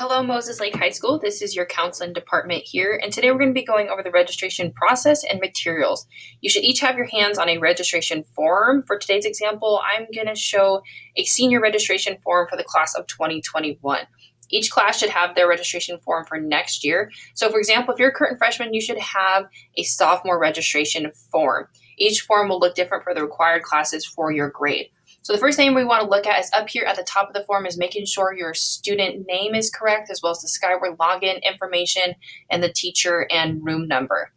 Hello, Moses Lake High School. This is your counseling department here, and today we're going to be going over the registration process and materials. You should each have your hands on a registration form. For today's example, I'm going to show a senior registration form for the class of 2021. Each class should have their registration form for next year. So, for example, if you're a current freshman, you should have a sophomore registration form. Each form will look different for the required classes for your grade. So the first thing we want to look at is up here at the top of the form is making sure your student name is correct, as well as the Skyward login information and the teacher and room number.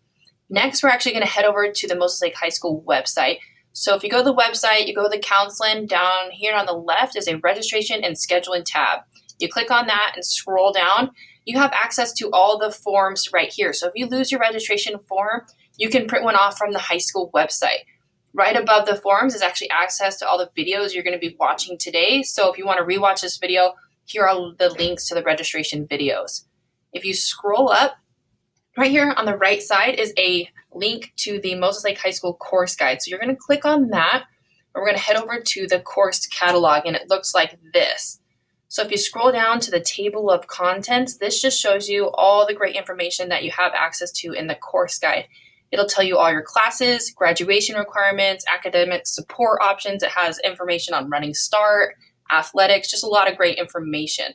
Next, we're actually going to head over to the Moses Lake High School website. So if you go to the website, you go to the counseling, down here on the left is a registration and scheduling tab. You click on that and scroll down. You have access to all the forms right here. So if you lose your registration form, you can print one off from the high school website. Right above the forms is actually access to all the videos you're going to be watching today. So if you want to rewatch this video, here are the links to the registration videos. If you scroll up, right here on the right side is a link to the Moses Lake High School course guide. So you're going to click on that, and we're going to head over to the course catalog, and it looks like this. So if you scroll down to the table of contents, this just shows you all the great information that you have access to in the course guide. It'll tell you all your classes, graduation requirements, academic support options. It has information on running start, athletics, just a lot of great information.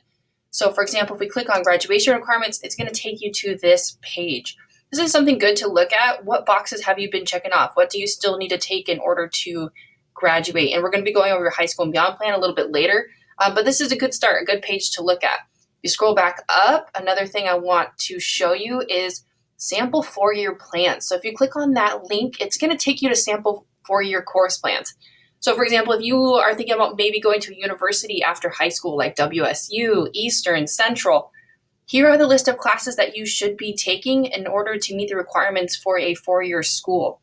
So for example, if we click on graduation requirements, it's going to take you to this page. This is something good to look at. What boxes have you been checking off? What do you still need to take in order to graduate? And we're going to be going over your high school and beyond plan a little bit later, but this is a good start, a good page to look at. If you scroll back up, another thing I want to show you is sample 4-year plans. So if you click on that link, it's going to take you to sample 4-year course plans. So for example, if you are thinking about maybe going to a university after high school like WSU, Eastern, Central, here are the list of classes that you should be taking in order to meet the requirements for a 4-year school.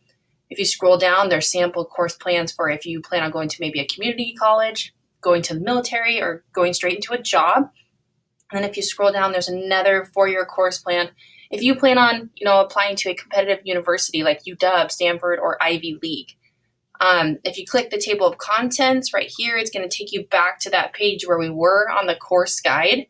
If you scroll down, there's sample course plans for if you plan on going to maybe a community college, going to the military, or going straight into a job. And then if you scroll down, there's another 4-year course plan if you plan on, applying to a competitive university like UW, Stanford, or Ivy League. If you click the table of contents right here, it's going to take you back to that page where we were on the course guide.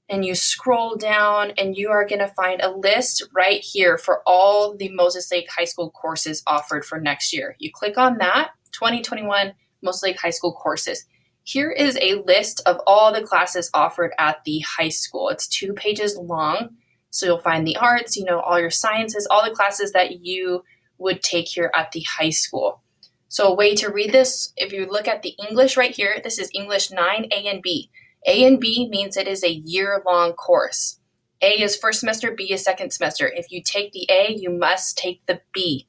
And you scroll down and you are going to find a list right here for all the Moses Lake High School courses offered for next year. You click on that, 2021 Moses Lake High School courses. Here is a list of all the classes offered at the high school. It's 2 pages long. So you'll find the arts, all your sciences, all the classes that you would take here at the high school. So a way to read this, if you look at the English right here, this is English 9, A and B. A and B means it is a year-long course. A is first semester, B is second semester. If you take the A, you must take the B.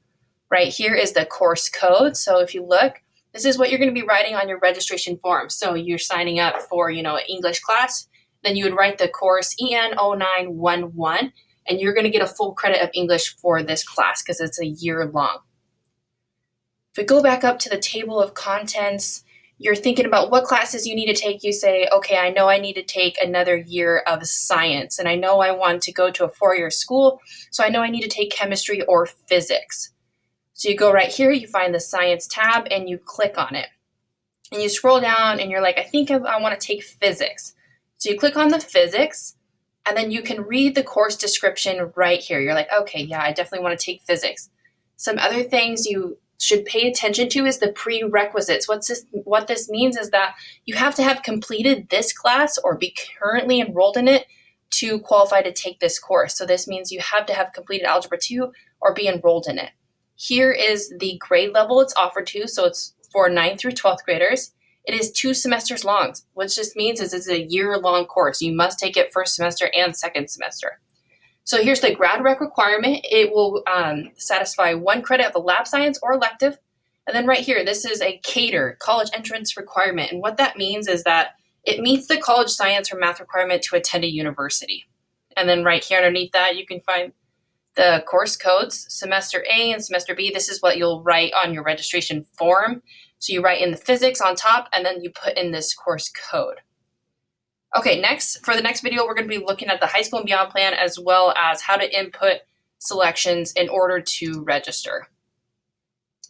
Right here is the course code. So if you look, this is what you're going to be writing on your registration form. So you're signing up for, an English class. Then you would write the course EN0911, and you're going to get a full credit of English for this class because it's a year long. If we go back up to the table of contents, you're thinking about what classes you need to take. You say, okay, I know I need to take another year of science, and I know I want to go to a 4-year school, so I know I need to take chemistry or physics. So you go right here, you find the science tab, and you click on it. And you scroll down, and you're like, I think I want to take physics. So you click on the physics, and then you can read the course description right here. You're like, okay, yeah, I definitely want to take physics. Some other things you should pay attention to is the prerequisites. What this means is that you have to have completed this class or be currently enrolled in it to qualify to take this course. So this means you have to have completed Algebra 2 or be enrolled in it. Here is the grade level it's offered to. So it's for 9th through 12th graders. It is 2 semesters long, which just means it's a year-long course. You must take it first semester and second semester. So here's the grad rec requirement. It will satisfy 1 credit of a lab science or elective. And then right here, this is a CATR, college entrance requirement. And what that means is that it meets the college science or math requirement to attend a university. And then right here underneath that, you can find the course codes, semester A and semester B. This is what you'll write on your registration form. So you write in the physics on top, and then you put in this course code. Okay, for the next video, we're going to be looking at the high school and beyond plan as well as how to input selections in order to register.